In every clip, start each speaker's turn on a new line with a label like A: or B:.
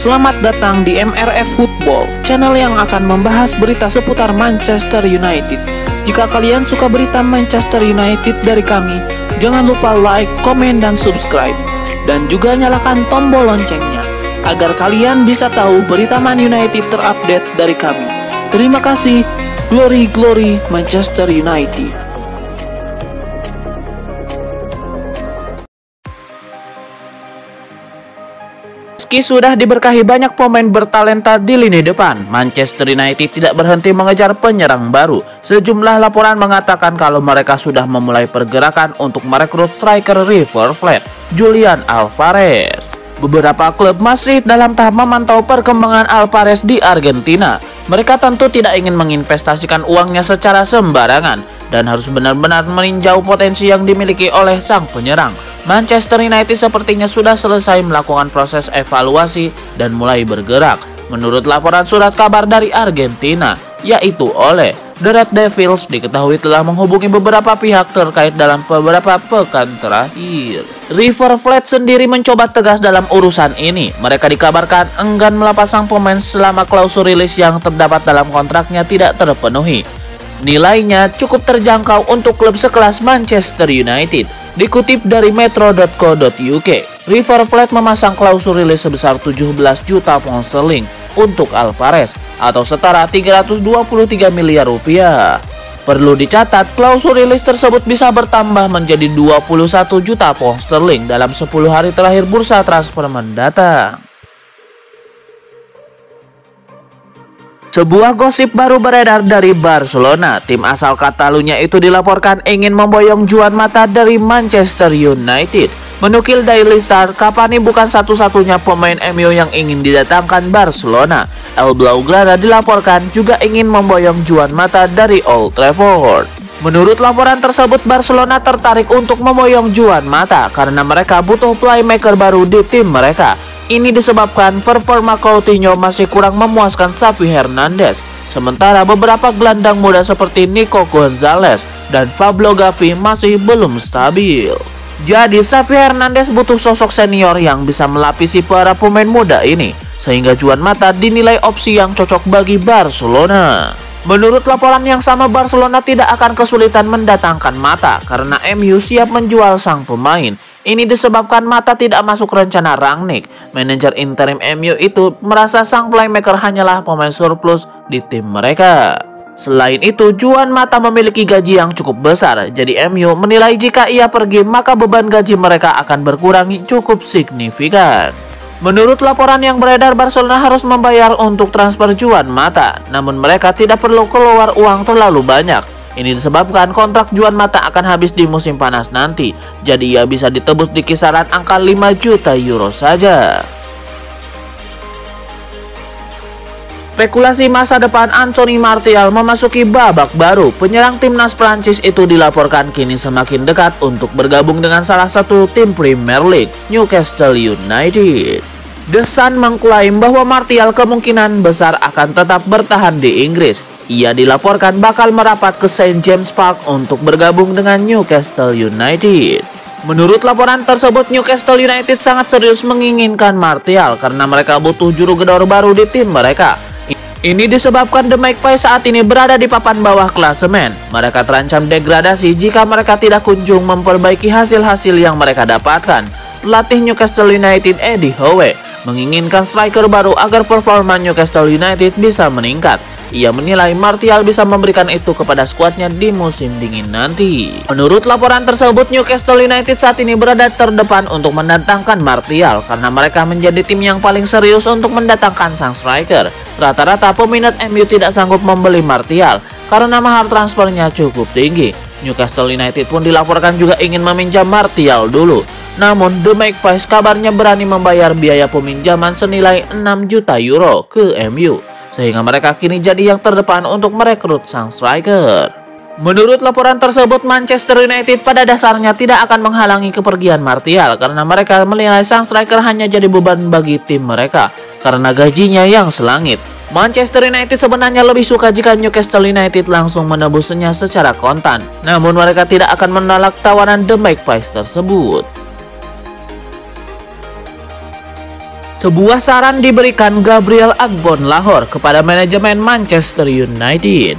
A: Selamat datang di MRF Football, channel yang akan membahas berita seputar Manchester United. Jika kalian suka berita Manchester United dari kami, jangan lupa like, komen, dan subscribe. Dan juga nyalakan tombol loncengnya, agar kalian bisa tahu berita Man United terupdate dari kami. Terima kasih, Glory Glory Manchester United. Meski sudah diberkahi banyak pemain bertalenta di lini depan, Manchester United tidak berhenti mengejar penyerang baru. Sejumlah laporan mengatakan kalau mereka sudah memulai pergerakan untuk merekrut striker River Plate, Julian Alvarez. Beberapa klub masih dalam tahap memantau perkembangan Alvarez di Argentina. Mereka tentu tidak ingin menginvestasikan uangnya secara sembarangan dan harus benar-benar meninjau potensi yang dimiliki oleh sang penyerang. Manchester United sepertinya sudah selesai melakukan proses evaluasi dan mulai bergerak. Menurut laporan surat kabar dari Argentina, yaitu oleh The Red Devils, diketahui telah menghubungi beberapa pihak terkait dalam beberapa pekan terakhir. River Plate sendiri mencoba tegas dalam urusan ini. Mereka dikabarkan enggan melepas sang pemain selama klausul rilis yang terdapat dalam kontraknya tidak terpenuhi. Nilainya cukup terjangkau untuk klub sekelas Manchester United. Dikutip dari metro.co.uk, River Plate memasang klausul rilis sebesar 17 juta pound sterling untuk Alvarez atau setara 323 miliar rupiah. Perlu dicatat, klausul rilis tersebut bisa bertambah menjadi 21 juta pound sterling dalam 10 hari terakhir bursa transfer mendatang. Sebuah gosip baru beredar dari Barcelona. Tim asal Katalunya itu dilaporkan ingin memboyong Juan Mata dari Manchester United. Menukil Daily Star, Cavani bukan satu-satunya pemain MU yang ingin didatangkan Barcelona. El Blaugrana dilaporkan juga ingin memboyong Juan Mata dari Old Trafford. Menurut laporan tersebut, Barcelona tertarik untuk memboyong Juan Mata karena mereka butuh playmaker baru di tim mereka. Ini disebabkan performa Coutinho masih kurang memuaskan Xavi Hernandez. Sementara beberapa gelandang muda seperti Nico Gonzalez dan Pablo Gavi masih belum stabil. Jadi Xavi Hernandez butuh sosok senior yang bisa melapisi para pemain muda ini, sehingga Juan Mata dinilai opsi yang cocok bagi Barcelona. Menurut laporan yang sama, Barcelona tidak akan kesulitan mendatangkan Mata karena MU siap menjual sang pemain. Ini disebabkan Mata tidak masuk rencana Rangnick. Manajer interim MU itu merasa sang playmaker hanyalah pemain surplus di tim mereka. Selain itu, Juan Mata memiliki gaji yang cukup besar. Jadi MU menilai jika ia pergi, maka beban gaji mereka akan berkurang cukup signifikan. Menurut laporan yang beredar, Barcelona harus membayar untuk transfer Juan Mata. Namun mereka tidak perlu keluar uang terlalu banyak. Ini disebabkan kontrak Juan Mata akan habis di musim panas nanti. Jadi ia bisa ditebus di kisaran angka 5 juta euro saja. Spekulasi masa depan Anthony Martial memasuki babak baru. Penyerang timnas Prancis itu dilaporkan kini semakin dekat untuk bergabung dengan salah satu tim Premier League, Newcastle United. The Sun mengklaim bahwa Martial kemungkinan besar akan tetap bertahan di Inggris. Ia dilaporkan bakal merapat ke St. James Park untuk bergabung dengan Newcastle United. Menurut laporan tersebut, Newcastle United sangat serius menginginkan Martial karena mereka butuh juru gedor baru di tim mereka. Ini disebabkan The Magpies saat ini berada di papan bawah klasemen. Mereka terancam degradasi jika mereka tidak kunjung memperbaiki hasil-hasil yang mereka dapatkan. Pelatih Newcastle United Eddie Howe menginginkan striker baru agar performa Newcastle United bisa meningkat. Ia menilai Martial bisa memberikan itu kepada skuadnya di musim dingin nanti. Menurut laporan tersebut, Newcastle United saat ini berada terdepan untuk mendatangkan Martial karena mereka menjadi tim yang paling serius untuk mendatangkan sang striker. Rata-rata peminat MU tidak sanggup membeli Martial karena mahar transfernya cukup tinggi. Newcastle United pun dilaporkan juga ingin meminjam Martial dulu. Namun The Magpies kabarnya berani membayar biaya peminjaman senilai 6 juta euro ke MU. Sehingga mereka kini jadi yang terdepan untuk merekrut sang striker. Menurut laporan tersebut, Manchester United pada dasarnya tidak akan menghalangi kepergian Martial karena mereka menilai sang striker hanya jadi beban bagi tim mereka karena gajinya yang selangit. Manchester United sebenarnya lebih suka jika Newcastle United langsung menebusnya secara kontan. Namun mereka tidak akan menolak tawaran The Magpies tersebut. Sebuah saran diberikan Gabriel Agbonlahor kepada manajemen Manchester United.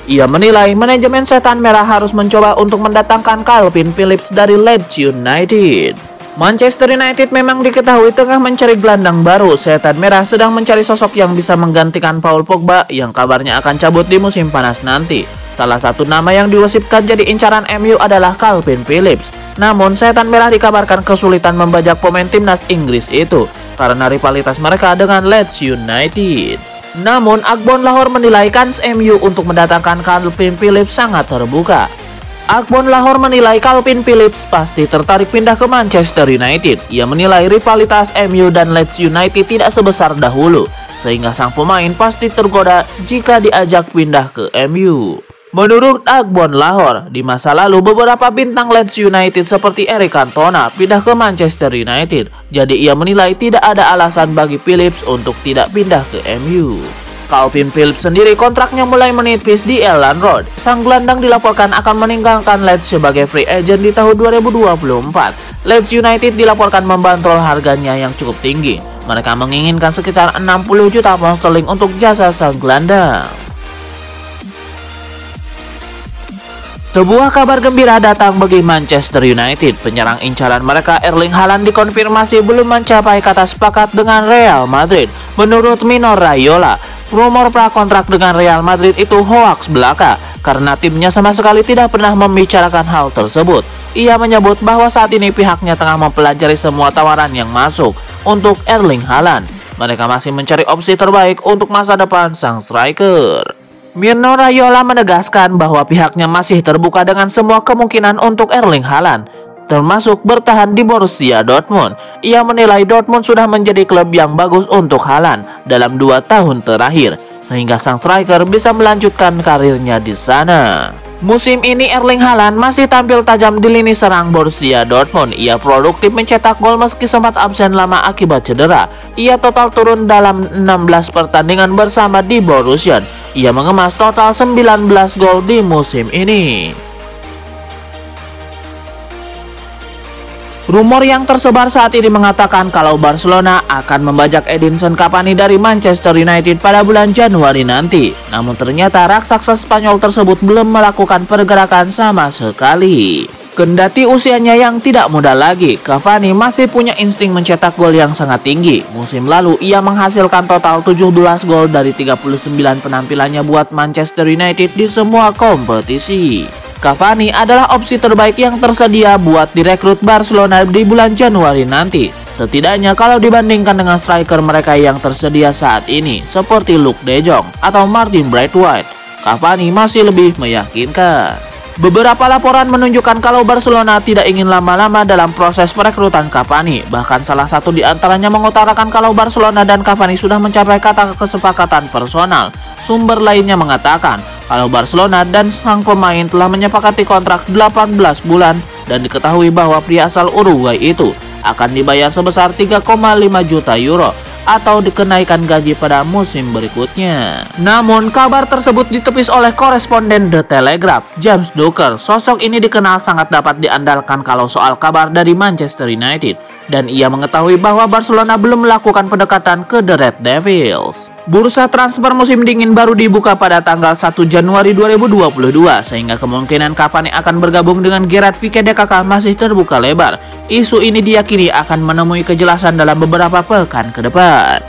A: Ia menilai manajemen Setan Merah harus mencoba untuk mendatangkan Calvin Phillips dari Leeds United. Manchester United memang diketahui tengah mencari gelandang baru. Setan Merah sedang mencari sosok yang bisa menggantikan Paul Pogba yang kabarnya akan cabut di musim panas nanti. Salah satu nama yang digosipkan jadi incaran MU adalah Calvin Phillips. Namun Setan Merah dikabarkan kesulitan membajak pemain timnas Inggris itu karena rivalitas mereka dengan Leeds United. Namun Agbonlahor menilai kans MU untuk mendatangkan Calvin Phillips sangat terbuka. Agbonlahor menilai Calvin Phillips pasti tertarik pindah ke Manchester United. Ia menilai rivalitas MU dan Leeds United tidak sebesar dahulu, sehingga sang pemain pasti tergoda jika diajak pindah ke MU. Menurut Agbonlahor, di masa lalu beberapa bintang Leeds United seperti Eric Cantona pindah ke Manchester United. Jadi ia menilai tidak ada alasan bagi Phillips untuk tidak pindah ke MU. Calvin Phillips sendiri kontraknya mulai menipis di Elland Road. Sang gelandang dilaporkan akan meninggalkan Leeds sebagai free agent di tahun 2024. Leeds United dilaporkan membandrol harganya yang cukup tinggi. Mereka menginginkan sekitar 60 juta pound sterling untuk jasa sang gelandang. Sebuah kabar gembira datang bagi Manchester United. Penyerang incaran mereka Erling Haaland dikonfirmasi belum mencapai kata sepakat dengan Real Madrid. Menurut Mino Raiola, rumor prakontrak dengan Real Madrid itu hoaks belaka karena timnya sama sekali tidak pernah membicarakan hal tersebut. Ia menyebut bahwa saat ini pihaknya tengah mempelajari semua tawaran yang masuk untuk Erling Haaland. Mereka masih mencari opsi terbaik untuk masa depan sang striker. Mino Raiola menegaskan bahwa pihaknya masih terbuka dengan semua kemungkinan untuk Erling Haaland, termasuk bertahan di Borussia Dortmund. Ia menilai Dortmund sudah menjadi klub yang bagus untuk Haaland dalam 2 tahun terakhir, sehingga sang striker bisa melanjutkan karirnya di sana. Musim ini Erling Haaland masih tampil tajam di lini serang Borussia Dortmund. Ia produktif mencetak gol meski sempat absen lama akibat cedera. Ia total turun dalam 16 pertandingan bersama di Borussia. Ia mengemas total 19 gol di musim ini. Rumor yang tersebar saat ini mengatakan kalau Barcelona akan membajak Edinson Cavani dari Manchester United pada bulan Januari nanti. Namun ternyata raksasa Spanyol tersebut belum melakukan pergerakan sama sekali. Kendati usianya yang tidak muda lagi, Cavani masih punya insting mencetak gol yang sangat tinggi. Musim lalu ia menghasilkan total 17 gol dari 39 penampilannya buat Manchester United di semua kompetisi. Cavani adalah opsi terbaik yang tersedia buat direkrut Barcelona di bulan Januari nanti. Setidaknya kalau dibandingkan dengan striker mereka yang tersedia saat ini, seperti Luke De Jong atau Martin Braithwaite, Cavani masih lebih meyakinkan. Beberapa laporan menunjukkan kalau Barcelona tidak ingin lama-lama dalam proses perekrutan Cavani. Bahkan salah satu di antaranya mengutarakan kalau Barcelona dan Cavani sudah mencapai kata kesepakatan personal. Sumber lainnya mengatakan kalau Barcelona dan sang pemain telah menyepakati kontrak 18 bulan dan diketahui bahwa pria asal Uruguay itu akan dibayar sebesar 3,5 juta euro atau dikenaikan gaji pada musim berikutnya. Namun kabar tersebut ditepis oleh koresponden The Telegraph, James Ducker. Sosok ini dikenal sangat dapat diandalkan kalau soal kabar dari Manchester United, dan ia mengetahui bahwa Barcelona belum melakukan pendekatan ke The Red Devils. Bursa transfer musim dingin baru dibuka pada tanggal 1 Januari 2022, sehingga kemungkinan Cavani akan bergabung dengan Gerard Pique DKK masih terbuka lebar. Isu ini diyakini akan menemui kejelasan dalam beberapa pekan ke depan.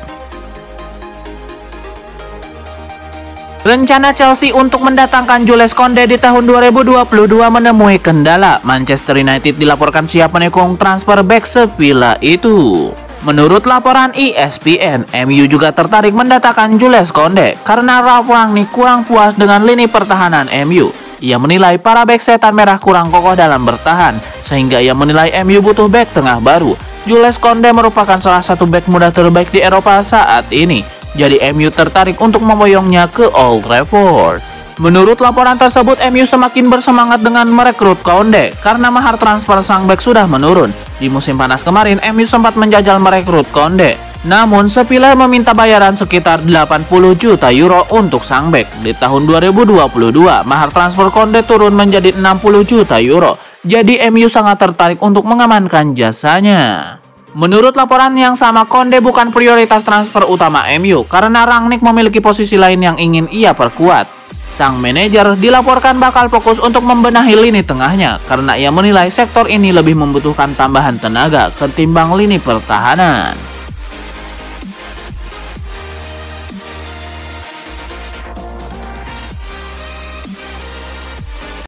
A: Rencana Chelsea untuk mendatangkan Jules Koundé di tahun 2022 menemui kendala. Manchester United dilaporkan siap menikung transfer bek Sevilla itu. Menurut laporan ESPN, MU juga tertarik mendatangkan Jules Koundé karena Ralf Rangnick kurang puas dengan lini pertahanan MU. Ia menilai para bek Setan Merah kurang kokoh dalam bertahan, sehingga ia menilai MU butuh bek tengah baru. Jules Koundé merupakan salah satu bek muda terbaik di Eropa saat ini, jadi MU tertarik untuk memboyongnya ke Old Trafford. Menurut laporan tersebut, MU semakin bersemangat dengan merekrut Koundé karena mahar transfer sang bek sudah menurun. Di musim panas kemarin, MU sempat menjajal merekrut Koundé. Namun, Sevilla meminta bayaran sekitar 80 juta euro untuk sang bek. Di tahun 2022, mahar transfer Koundé turun menjadi 60 juta euro. Jadi, MU sangat tertarik untuk mengamankan jasanya. Menurut laporan yang sama, Konde bukan prioritas transfer utama MU karena Rangnick memiliki posisi lain yang ingin ia perkuat. Sang manajer dilaporkan bakal fokus untuk membenahi lini tengahnya karena ia menilai sektor ini lebih membutuhkan tambahan tenaga ketimbang lini pertahanan.